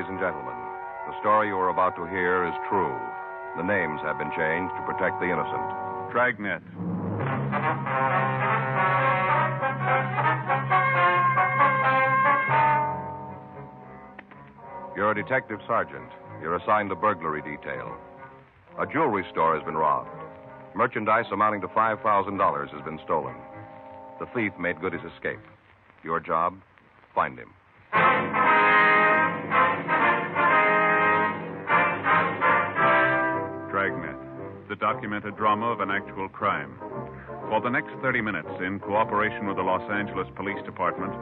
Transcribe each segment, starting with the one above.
and gentlemen, the story you are about to hear is true. The names have been changed to protect the innocent. Dragnet. You're a detective sergeant. You're assigned the burglary detail. A jewelry store has been robbed. Merchandise amounting to $5,000 has been stolen. The thief made good his escape. Your job? Find him. Dragnet, the documented drama of an actual crime. For the next 30 minutes, in cooperation with the Los Angeles Police Department,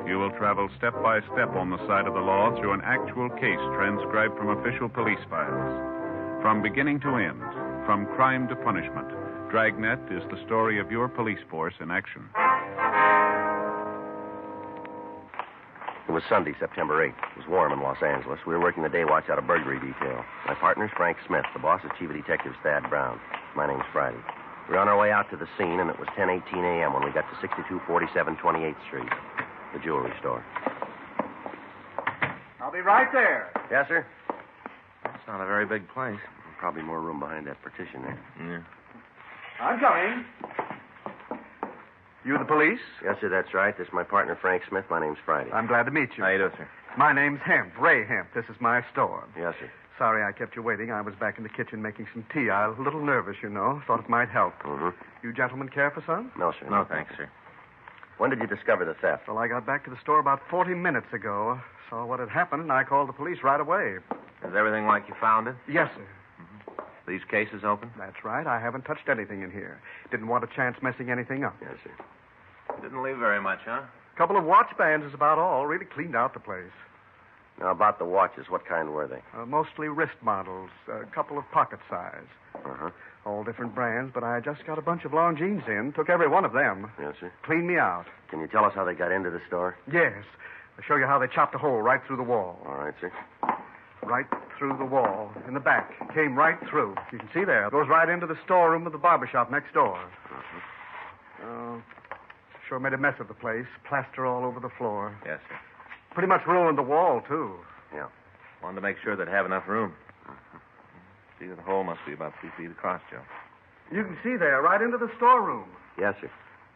you will travel step by step on the side of the law through an actual case transcribed from official police files. From beginning to end, from crime to punishment, Dragnet is the story of your police force in action. It was Sunday, September 8th. It was warm in Los Angeles. We were working the day watch out of burglary detail. My partner's Frank Smith. The boss is Chief of Detectives Thad Brown. My name's Friday. We were on our way out to the scene, and it was 10:18 a.m. when we got to 6247 28th Street, the jewelry store. I'll be right there. Yes, sir? It's not a very big place. Probably more room behind that partition there. Yeah. I'm coming. You the police? Yes, sir, that's right. This is my partner, Frank Smith. My name's Friday. I'm glad to meet you. How you do, sir? My name's Hemp, Ray Hemp. This is my store. Yes, sir. Sorry I kept you waiting. I was back in the kitchen making some tea. I was a little nervous, you know. Thought it might help. Mm-hmm. You gentlemen care for some? No, sir. No, thanks, sir. When did you discover the theft? Well, I got back to the store about 40 minutes ago. Saw what had happened, and I called the police right away. Is everything like you found it? Yes, sir. These cases open? That's right. I haven't touched anything in here. Didn't want a chance messing anything up. Yes, sir. Didn't leave very much, huh? A couple of watch bands is about all. Really cleaned out the place. Now, about the watches, what kind were they? Mostly wrist models. A couple of pocket size. Uh-huh. All different brands, but I just got a bunch of Longines in. Took every one of them. Yes, sir. Cleaned me out. Can you tell us how they got into the store? Yes. I'll show you how they chopped a hole right through the wall. All right, sir. Right through the wall. In the back. Came right through. You can see there. Goes right into the storeroom of the barbershop next door. Sure made a mess of the place. Plaster all over the floor. Yes, sir. Pretty much ruined the wall, too. Yeah. Wanted to make sure they'd have enough room. See, the hole must be about 3 feet across, Joe. You can see there, right into the storeroom. Yes, sir.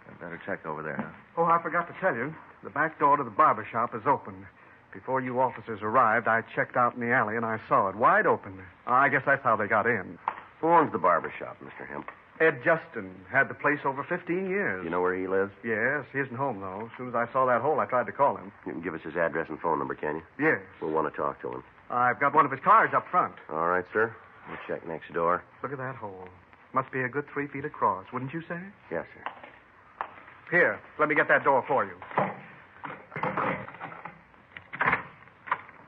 I'd better check over there, huh? Oh, I forgot to tell you. The back door to the barbershop is open. Before you officers arrived, I checked out in the alley and I saw it wide open. I guess that's how they got in. Who owns the barbershop, Mr. Hemp? Ed Justin had the place over 15 years. You know where he lives? Yes, he isn't home, though. As soon as I saw that hole, I tried to call him. You can give us his address and phone number, can you? Yes. We'll want to talk to him. I've got one of his cars up front. All right, sir. We'll check next door. Look at that hole. Must be a good 3 feet across, wouldn't you say? Yes, sir. Here, let me get that door for you.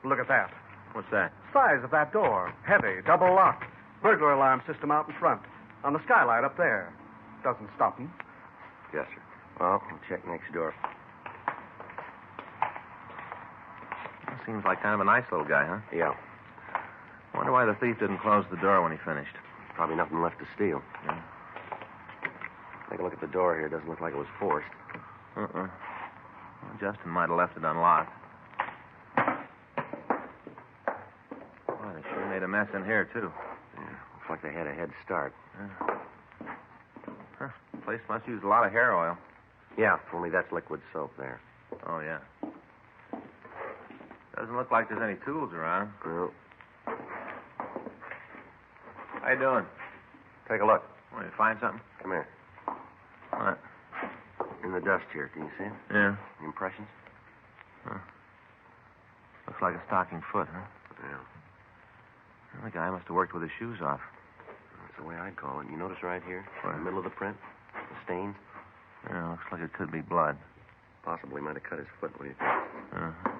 Look at that. What's that? Size of that door. Heavy, double lock. Burglar alarm system out in front. On the skylight up there. Doesn't stop him. Yes, sir. Well, we'll check next door. Seems like kind of a nice little guy, huh? Yeah. Wonder why the thief didn't close the door when he finished. Probably nothing left to steal. Yeah. Take a look at the door here. It doesn't look like it was forced. Well, Justin might have left it unlocked. Boy, they sure made a mess in here, too. Yeah, looks like they had a head start. Huh. The place must use a lot of hair oil. Yeah, only that's liquid soap there. Oh, yeah. Doesn't look like there's any tools around. Well, How you doing? take a look. Want to find something? Come here. What? In the dust here. Can you see it? Yeah. The impressions? Looks like a stocking foot, huh? Yeah. Well, the guy must have worked with his shoes off. That's the way I'd call it. You notice right here? What? In the middle of the print? The stains? Yeah, looks like it could be blood. Possibly might have cut his foot. What do you think? Uh-huh.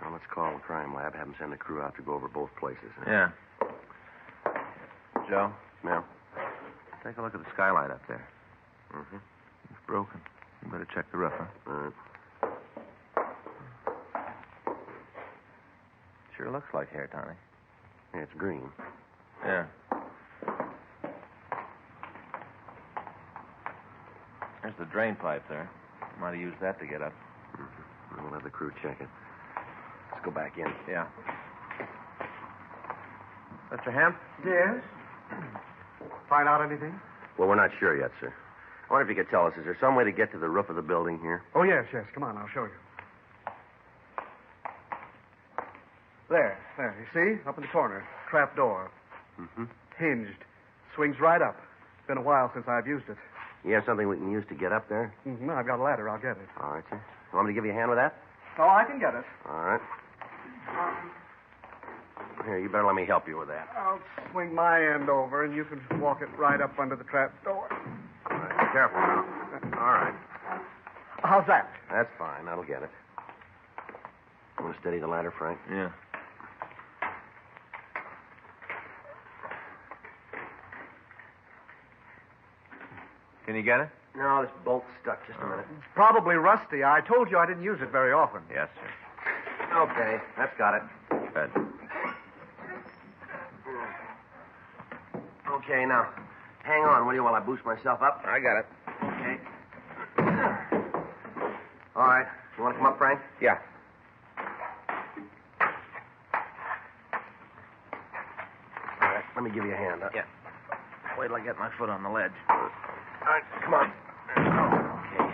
Well, let's call the crime lab. Have them send a crew out to go over both places. Huh? Yeah. Joe, Now? take a look at the skylight up there. Mm-hmm. It's broken. You better check the roof, huh? All right. Sure looks like hair, Tony. Yeah, it's green. Yeah. There's the drain pipe there. Might have used that to get up. Mm-hmm. We'll have the crew check it. Let's go back in. Yeah. Mr. Hemp? Yes? Find out anything? Well, we're not sure yet, sir. I wonder if you could tell us, is there some way to get to the roof of the building here? Oh, yes. Come on, I'll show you. There. You see? Up in the corner. Trap door. Mm-hmm. Hinged. Swings right up. It's been a while since I've used it. You have something we can use to get up there? Mm-hmm. I've got a ladder. I'll get it. All right, sir. You want me to give you a hand with that? Oh, I can get it. All right. Here, you better let me help you with that. I'll swing my end over, and you can walk it right up under the trap door. All right, be careful now. All right. How's that? That's fine. That'll get it. You want to steady the ladder, Frank? Yeah. Can you get it? No, this bolt's stuck. Just a minute. It's probably rusty. I told you I didn't use it very often. Yes, sir. Okay, that's got it. Good. Okay, now, hang on, will you, while I boost myself up? I got it. Okay. All right. You want to come up, Frank? Yeah. All right, let me give you a hand. Yeah. Wait till I get my foot on the ledge. All right, come on. Okay.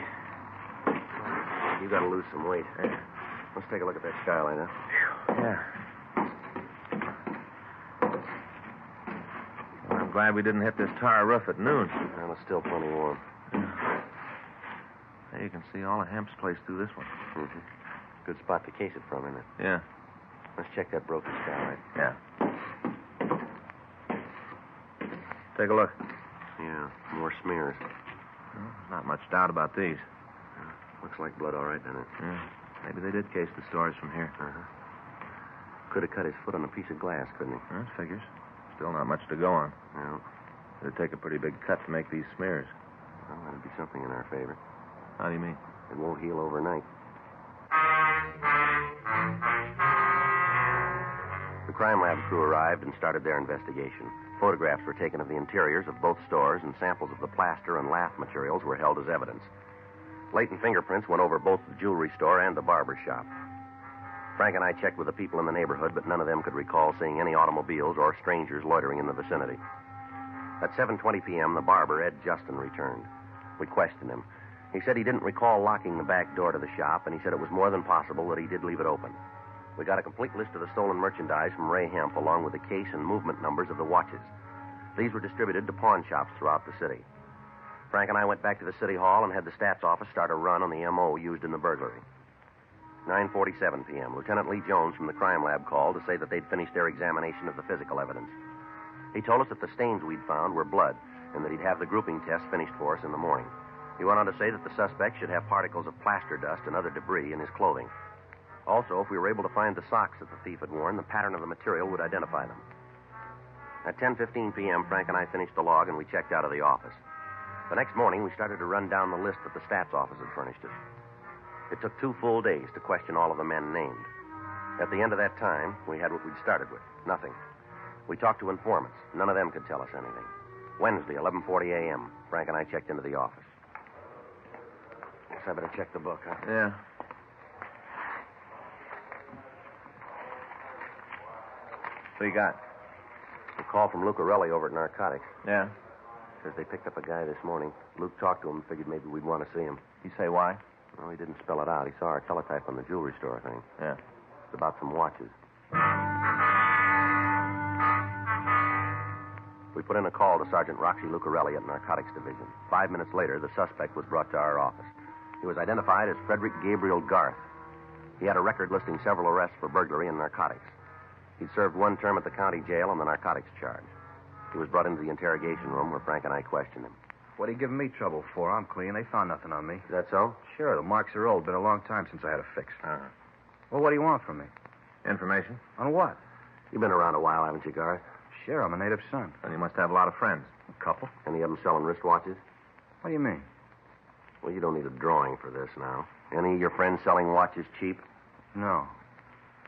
You got to lose some weight. Let's take a look at that skyline, huh? Yeah. Well, I'm glad we didn't hit this tar roof at noon. Well, it's still plenty warm. There you can see all of Hemp's place through this one. Mm-hmm. Good spot to case it from, isn't it? Yeah. Let's check that broken skylight. Yeah. Take a look. Yeah, more smears. Well, not much doubt about these. Looks like blood, all right, doesn't it? Yeah. Maybe they did case the stores from here. Uh-huh. Could have cut his foot on a piece of glass, couldn't he? That figures. Still not much to go on. No. It'd take a pretty big cut to make these smears. Well, that'd be something in our favor. How do you mean? It won't heal overnight. The crime lab crew arrived and started their investigation. Photographs were taken of the interiors of both stores, and samples of the plaster and lath materials were held as evidence. Latent fingerprints went over both the jewelry store and the barber shop. Frank and I checked with the people in the neighborhood, but none of them could recall seeing any automobiles or strangers loitering in the vicinity. At 7:20 p.m., the barber, Ed Justin, returned. We questioned him. He said he didn't recall locking the back door to the shop, and he said it was more than possible that he did leave it open. We got a complete list of the stolen merchandise from Ray Hemp, along with the case and movement numbers of the watches. These were distributed to pawn shops throughout the city. Frank and I went back to the city hall and had the stats office start a run on the M.O. used in the burglary. 9:47 p.m., Lieutenant Lee Jones from the crime lab called to say that they'd finished their examination of the physical evidence. He told us that the stains we'd found were blood and that he'd have the grouping test finished for us in the morning. He went on to say that the suspect should have particles of plaster dust and other debris in his clothing. Also, if we were able to find the socks that the thief had worn, the pattern of the material would identify them. At 10:15 p.m., Frank and I finished the log and we checked out of the office. The next morning, we started to run down the list that the stats office had furnished us. It took 2 full days to question all of the men named. At the end of that time, we had what we'd started with, nothing. We talked to informants. None of them could tell us anything. Wednesday, 11:40 a.m., Frank and I checked into the office. Guess I better check the book, huh? Yeah. What you got? A call from Lucarelli over at Narcotics. Yeah. Says they picked up a guy this morning. Luke talked to him and figured maybe we'd want to see him. You say why? Well, he didn't spell it out. He saw our teletype on the jewelry store thing. Yeah. It's about some watches. We put in a call to Sergeant Roxy Lucarelli at Narcotics Division. 5 minutes later, the suspect was brought to our office. He was identified as Frederick Gabriel Garth. He had a record listing several arrests for burglary and narcotics. He'd served 1 term at the county jail on the narcotics charge. He was brought into the interrogation room where Frank and I questioned him. What are you giving me trouble for? I'm clean. They found nothing on me. Is that so? Sure, the marks are old. Been a long time since I had a fix. Uh-huh. Well, what do you want from me? Information? On what? You've been around a while, haven't you, Garth? Sure, I'm a native son. Then you must have a lot of friends. A couple. Any of them selling wristwatches? What do you mean? Well, you don't need a drawing for this now. Any of your friends selling watches cheap? No.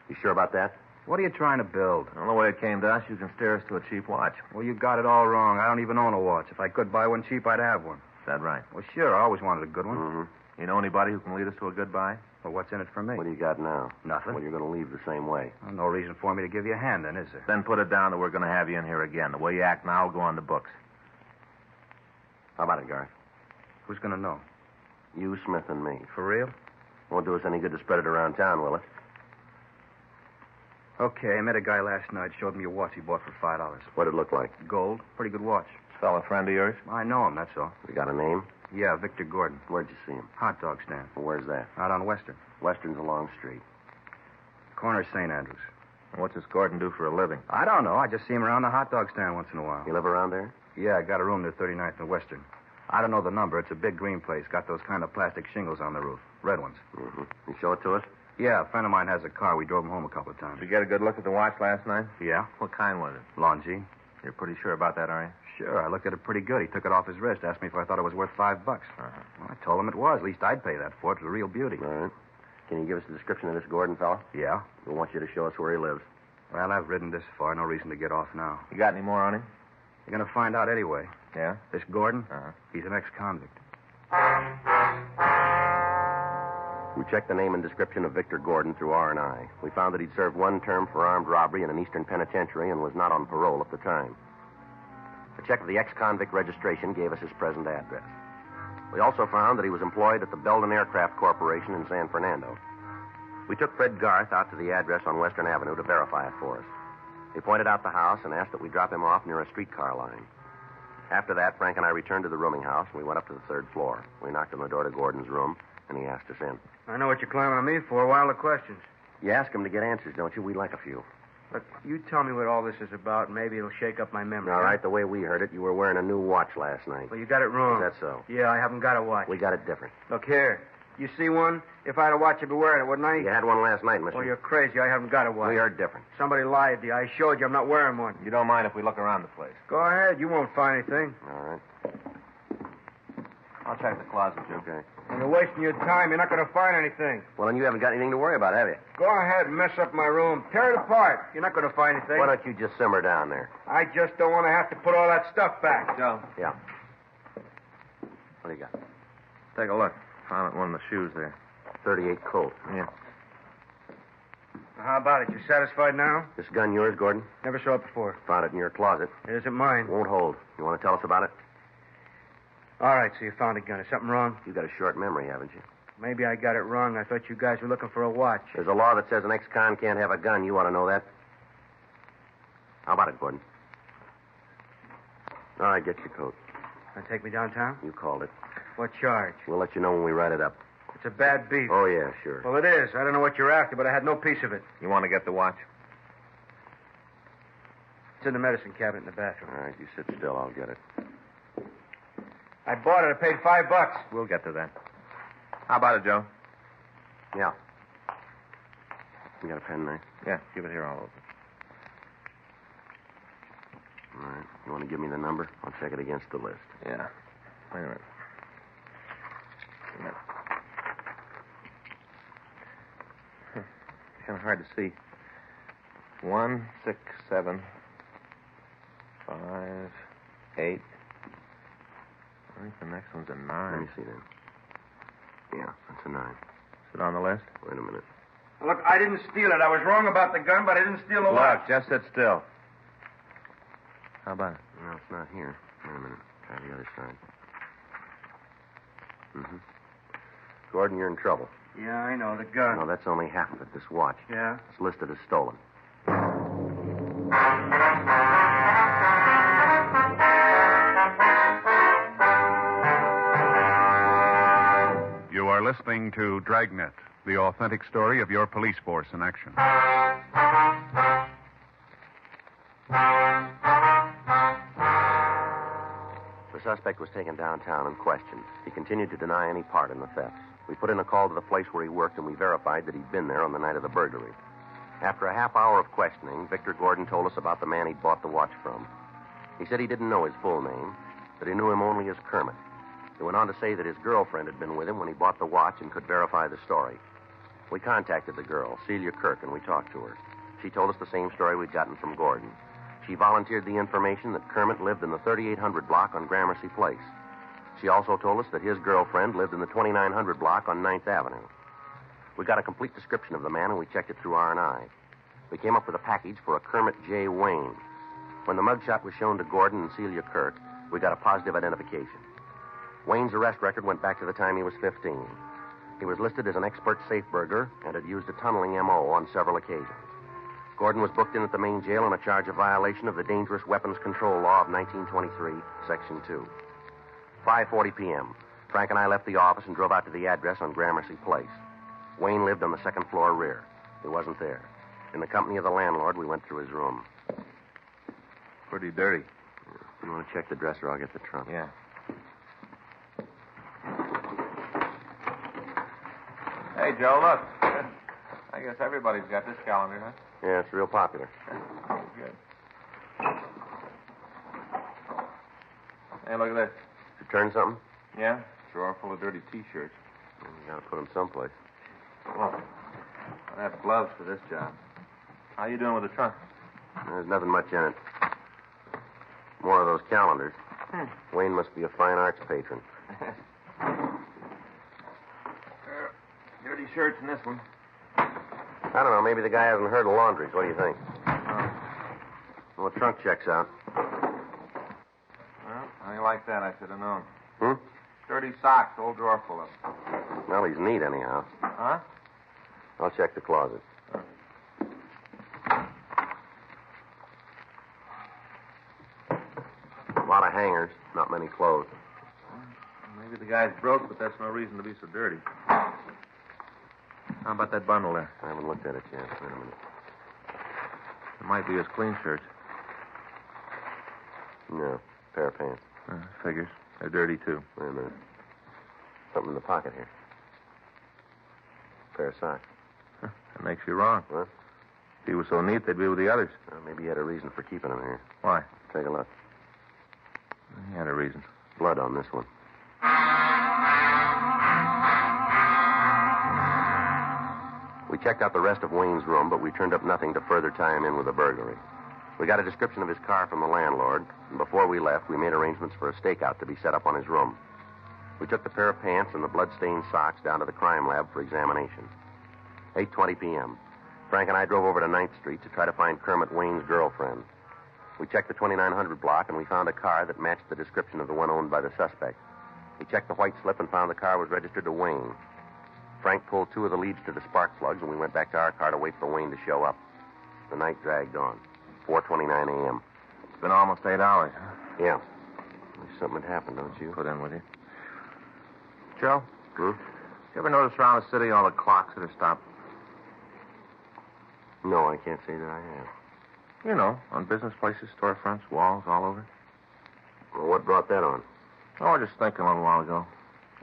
You sure about that? What are you trying to build? Well, the way it came to us, you can steer us to a cheap watch. Well, you got it all wrong. I don't even own a watch. If I could buy one cheap, I'd have one. Is that right? Well, sure, I always wanted a good one. Mm-hmm. You know anybody who can lead us to a good buy? Well, what's in it for me? What do you got now? Nothing. Well, you're going to leave the same way. Well, no reason for me to give you a hand, then, is there? Then put it down that we're going to have you in here again. The way you act now will go on the books. How about it, Garth? Who's going to know? You, Smith, and me. For real? Won't do us any good to spread it around town, will it? Okay, I met a guy last night, showed me a watch he bought for $5. What'd it look like? Gold. Pretty good watch. Fella friend of yours? I know him, that's all. You got a name? Yeah, Victor Gordon. Where'd you see him? Hot dog stand. Well, where's that? Out on Western. Western's a long street. Corner of St. Andrews. What's this Gordon do for a living? I don't know. I just see him around the hot dog stand once in a while. You live around there? Yeah, I got a room near 39th and Western. I don't know the number. It's a big green place. Got those kind of plastic shingles on the roof. Red ones. Mm-hmm. You show it to us? Yeah, a friend of mine has a car. We drove him home a couple of times. Did you get a good look at the watch last night? Yeah? What kind was it? Longines. You're pretty sure about that, are you? Sure, I looked at it pretty good. He took it off his wrist, asked me if I thought it was worth $5. Well, I told him it was. At least I'd pay that for it. It was a real beauty. All right. Can you give us a description of this Gordon fella? Yeah? We want you to show us where he lives. Well, I've ridden this far. No reason to get off now. You got any more on him? You're going to find out anyway. Yeah? This Gordon, Uh-huh. he's an ex-convict. We checked the name and description of Victor Gordon through R&I. We found that he'd served one term for armed robbery in an eastern penitentiary and was not on parole at the time. A check of the ex-convict registration gave us his present address. We also found that he was employed at the Belden Aircraft Corporation in San Fernando. We took Fred Garth out to the address on Western Avenue to verify it for us. He pointed out the house and asked that we drop him off near a streetcar line. After that, Frank and I returned to the rooming house, and we went up to the third floor. We knocked on the door to Gordon's room, and he asked us in. I know what you're climbing on me for. Wild of questions. You ask him to get answers, don't you? We'd like a few. Look, you tell me what all this is about, and maybe it'll shake up my memory. All right, the way we heard it, you were wearing a new watch last night. Well, you got it wrong. Is that so? Yeah, I haven't got a watch. We got it different. Look here. You see one? If I had a watch, I'd be wearing it, wouldn't I? You had one last night, mister. Well, you're crazy. I haven't got a watch. We heard different. Somebody lied to you. I showed you I'm not wearing one. You don't mind if we look around the place? Go ahead. You won't find anything. All right. I'll check the closet, Joe. Okay. When you're wasting your time, you're not going to find anything. Well, then you haven't got anything to worry about, have you? Go ahead and mess up my room. Tear it apart. You're not going to find anything. Why don't you just simmer down there? I just don't want to have to put all that stuff back. Joe, Yeah. What do you got? take a look. Found it in one of the shoes there. 38 Colt. Yeah. How about it? You satisfied now? This gun yours, Gordon? Never saw it before. Found it in your closet. It isn't mine. Won't hold. You want to tell us about it? All right, so you found a gun. Is something wrong? You got a short memory, haven't you? Maybe I got it wrong. I thought you guys were looking for a watch. There's a law that says an ex-con can't have a gun. You ought to know that. How about it, Gordon? All right, get your coat. Want to take me downtown? You called it. What charge? We'll let you know when we write it up. It's a bad beef. Oh, yeah, sure. Well, it is. I don't know what you're after, but I had no piece of it. You want to get the watch? It's in the medicine cabinet in the bathroom. All right, you sit still. I'll get it. I bought it. I paid $5. We'll get to that. How about it, Joe? Yeah. You got a pen there? Yeah, give it here all over. All right. You want to give me the number? I'll check it against the list. Yeah. Wait a minute. Kind of hard to see. 1, 6, 7, 5, 8. I think the next one's a 9. Let me see then. Yeah, that's a 9. Is it on the list? Wait a minute. Look, I didn't steal it. I was wrong about the gun, but I didn't steal the watch. Look, just sit still. How about it? No, it's not here. Wait a minute. Try the other side. Mm-hmm. Gordon, you're in trouble. Yeah, I know. The gun. No, that's only half of it, this watch. Yeah? It's listed as stolen. You are listening to Dragnet, the authentic story of your police force in action. The suspect was taken downtown and questioned. He continued to deny any part in the theft. We put in a call to the place where he worked, and we verified that he'd been there on the night of the burglary. After a half hour of questioning, Victor Gordon told us about the man he'd bought the watch from. He said he didn't know his full name, that he knew him only as Kermit. He went on to say that his girlfriend had been with him when he bought the watch and could verify the story. We contacted the girl, Celia Kirk, and we talked to her. She told us the same story we'd gotten from Gordon. She volunteered the information that Kermit lived in the 3800 block on Gramercy Place. She also told us that his girlfriend lived in the 2900 block on 9th Avenue. We got a complete description of the man, and we checked it through R&I. We came up with a package for a Kermit J. Wayne. When the mugshot was shown to Gordon and Celia Kirk, we got a positive identification. Wayne's arrest record went back to the time he was 15. He was listed as an expert safe burglar and had used a tunneling M.O. on several occasions. Gordon was booked in at the main jail on a charge of violation of the Dangerous Weapons Control Law of 1923, Section 2. 5:40 p.m. Frank and I left the office and drove out to the address on Gramercy Place. Wayne lived on the second floor rear. He wasn't there. In the company of the landlord, we went through his room. Pretty dirty. If you want to check the dresser, I'll get the trunk. Yeah. Hey, Joe, look. I guess everybody's got this calendar, huh? Yeah, it's real popular. Good. Hey, look at this. Did you turn something? Yeah? Drawer full of dirty T-shirts. You gotta put them someplace. Well, I have gloves for this job. How you doing with the trunk? There's nothing much in it. More of those calendars. Wayne must be a fine arts patron. Dirty shirts in this one. I don't know. Maybe the guy hasn't heard of laundries. What do you think? Well, the trunk checks out. Well, how you like that? I should have known. Hmm? Dirty socks, whole drawer full of them. Well, he's neat anyhow. Huh? I'll check the closet. A lot of hangers, not many clothes. Maybe the guy's broke, but that's no reason to be so dirty. How about that bundle there? I haven't looked at it yet. Wait a minute. It might be his clean shirts. No, pair of pants. Figures. They're dirty, too. Wait a minute. Something in the pocket here. Pair of socks. That makes you wrong. What? If he was so neat, they'd be with the others. Well, maybe he had a reason for keeping them here. Why? Take a look. He had a reason. Blood on this one. We checked out the rest of Wayne's room, but we turned up nothing to further tie him in with a burglary. We got a description of his car from the landlord, and before we left, we made arrangements for a stakeout to be set up on his room. We took the pair of pants and the blood-stained socks down to the crime lab for examination. 8:20 p.m. Frank and I drove over to 9th Street to try to find Kermit Wayne's girlfriend. We checked the 2900 block, and we found a car that matched the description of the one owned by the suspect. We checked the white slip and found the car was registered to Wayne. Frank pulled two of the leads to the spark plugs, and we went back to our car to wait for Wayne to show up. The night dragged on. 4:29 a.m. It's been almost 8 hours, huh? Yeah. Wish something had happened, don't you? Put in with you. Joe? Hmm? You ever notice around the city all the clocks that are stopped? No, I can't say that I have. You know, on business places, storefronts, walls, all over. Well, what brought that on? Oh, I was just thinking a little while ago.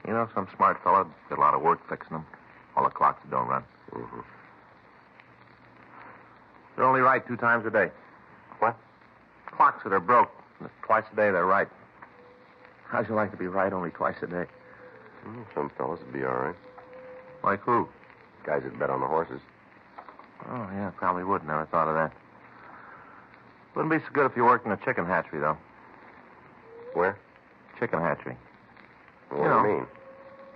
You know, some smart fella did a lot of work fixing them. All the clocks that don't run. Mm-hmm. They're only right 2 times a day. What? Clocks that are broke. Twice a day they're right. How'd you like to be right only twice a day? Well, some fellas would be all right. Like who? Guys that bet on the horses. Oh, yeah, probably would. Never thought of that. Wouldn't be so good if you worked in a chicken hatchery, though. Where? Chicken hatchery. What do you mean?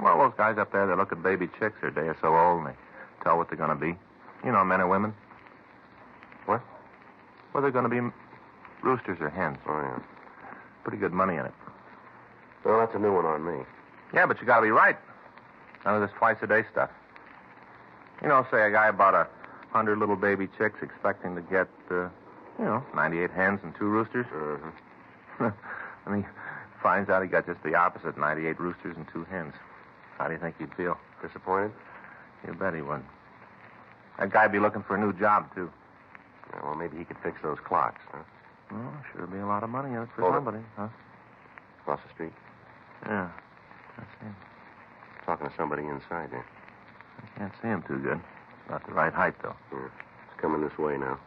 Well, those guys up there, they look at baby chicks. They're a day or so old, and they tell what they're going to be. You know, men or women. What? Well, they're going to be roosters or hens. Oh, yeah. Pretty good money in it. Well, that's a new one on me. Yeah, but you got to be right. None of this twice-a-day stuff. You know, say a guy bought 100 little baby chicks expecting to get, 98 hens and 2 roosters. Mm-hmm. And he finds out he got just the opposite, 98 roosters and 2 hens. How do you think he'd feel? Disappointed? You bet he would. That guy'd be looking for a new job, too. Yeah, well, maybe he could fix those clocks, huh? Well, sure be a lot of money in it for Hold it. somebody, huh? Across the street. Yeah. I see him. Talking to somebody inside there. I can't see him too good. Not the right height, though. Yeah. It's coming this way now.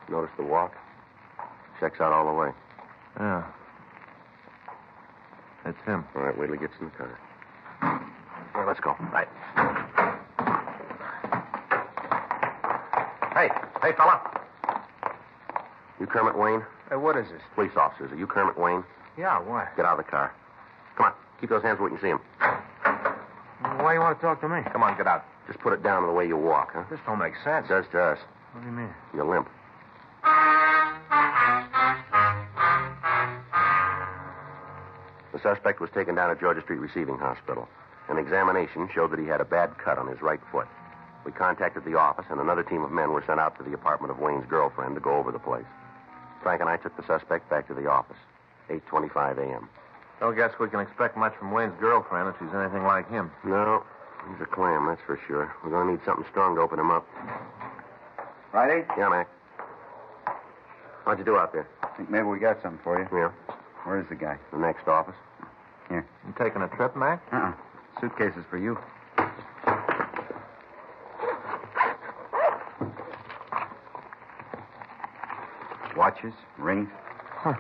Notice the walk? Checks out all the way. Yeah. It's him. All right, wait till he gets in the car. All right, let's go. Right. Hey, fella. You Kermit Wayne? Hey, what is this? Police officers. Are you Kermit Wayne? Yeah, what? Get out of the car. Come on. Keep those hands where we can see them. Why you want to talk to me? Come on, get out. Just put it down the way you walk, huh? This don't make sense. It does to us. What do you mean? You're limp. The suspect was taken down to Georgia Street Receiving Hospital. An examination showed that he had a bad cut on his right foot. We contacted the office, and another team of men were sent out to the apartment of Wayne's girlfriend to go over the place. Frank and I took the suspect back to the office. 8:25 a.m. Don't guess we can expect much from Wayne's girlfriend if she's anything like him. No, he's a clam, that's for sure. We're going to need something strong to open him up. Friday? Yeah, Mac. How'd you do out there? Think maybe we got something for you. Yeah. Where is the guy? The next office. Here. You taking a trip, Mac? Suitcases for you. Watches, rings. Huh.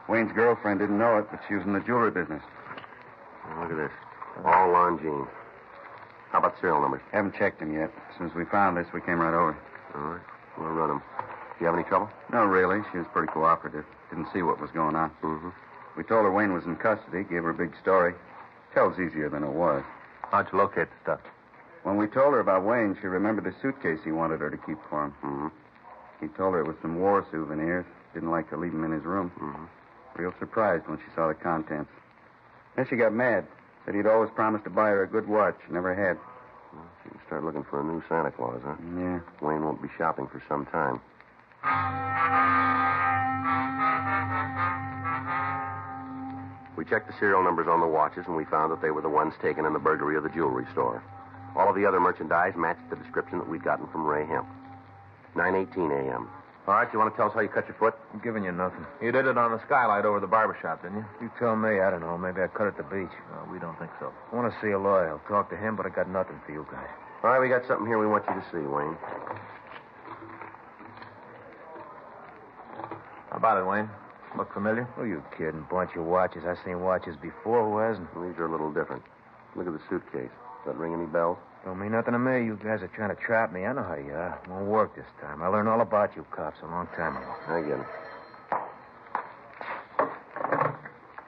Wayne's girlfriend didn't know it, but she was in the jewelry business. Oh, look at this. All Longines. How about serial numbers? Haven't checked them yet. As soon as we found this, we came right over. All right. We'll run them. Do you have any trouble? No, really. She was pretty cooperative. Didn't see what was going on. Mm-hmm. We told her Wayne was in custody, gave her a big story. Tells easier than it was. How'd you locate the stuff? When we told her about Wayne, she remembered the suitcase he wanted her to keep for him. Mm-hmm. He told her it was some war souvenirs. Didn't like to leave them in his room. Mm-hmm. Real surprised when she saw the contents. Then she got mad. Said he'd always promised to buy her a good watch. Never had. Well, she can start looking for a new Santa Claus, huh? Yeah. Wayne won't be shopping for some time. We checked the serial numbers on the watches, and we found that they were the ones taken in the burglary of the jewelry store. All of the other merchandise matched the description that we'd gotten from Ray Hemp. 9:18 a.m. All right, you want to tell us how you cut your foot? I'm giving you nothing. You did it on the skylight over the barber shop, didn't you? You tell me. I don't know. Maybe I cut at the beach. No, we don't think so. I want to see a lawyer. I'll talk to him, but I got nothing for you guys. All right, we got something here we want you to see, Wayne. How about it, Wayne? Look familiar? Who you kidding? Bunch of watches. I've seen watches before. Who hasn't? These are a little different. Look at the suitcase. Does that ring any bells? Don't mean nothing to me. You guys are trying to trap me. I know how you are. Won't work this time. I learned all about you cops a long time ago. I get it.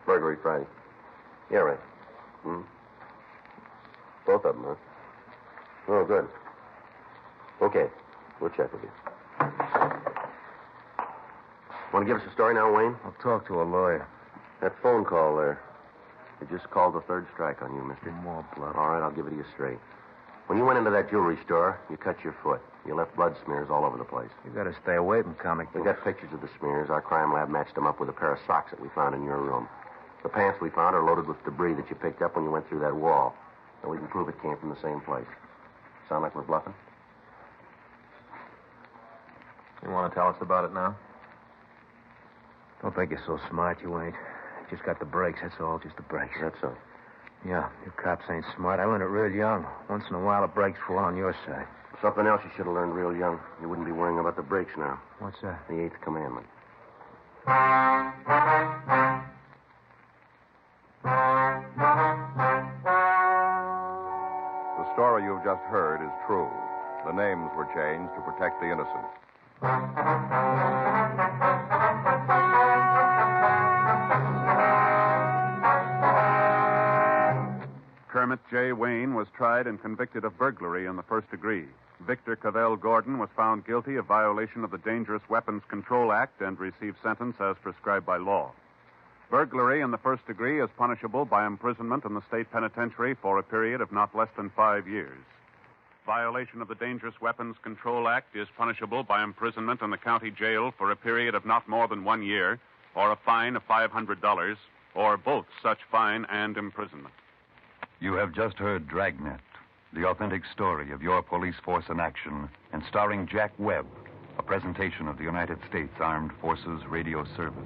Burglary Friday. Yeah, right. Both of them, huh? Oh, good. Okay. We'll check with you. Want to give us a story now, Wayne? I'll talk to a lawyer. That phone call there. It just called the third strike on you, mister. More blood. All right, I'll give it to you straight. When you went into that jewelry store, you cut your foot. You left blood smears all over the place. You got to stay away from comic We books. got pictures of the smears. Our crime lab matched them up with a pair of socks that we found in your room. The pants we found are loaded with debris that you picked up when you went through that wall. And we can prove it came from the same place. Sound like we're bluffing? You want to tell us about it now? Don't think you're so smart, you ain't. Just got the breaks, that's all. Just the breaks. That's so. Yeah, you cops ain't smart. I learned it real young. Once in a while, the breaks fall on your side. Something else you should have learned real young. You wouldn't be worrying about the breaks now. What's that? The eighth commandment. The story you've just heard is true. The names were changed to protect the innocent. Kermit J. Wayne was tried and convicted of burglary in the first degree. Victor Cavell Gordon was found guilty of violation of the Dangerous Weapons Control Act and received sentence as prescribed by law. Burglary in the first degree is punishable by imprisonment in the state penitentiary for a period of not less than 5 years. Violation of the Dangerous Weapons Control Act is punishable by imprisonment in the county jail for a period of not more than 1 year, or a fine of $500, or both such fine and imprisonment. You have just heard Dragnet, the authentic story of your police force in action, and starring Jack Webb, a presentation of the United States Armed Forces Radio Service.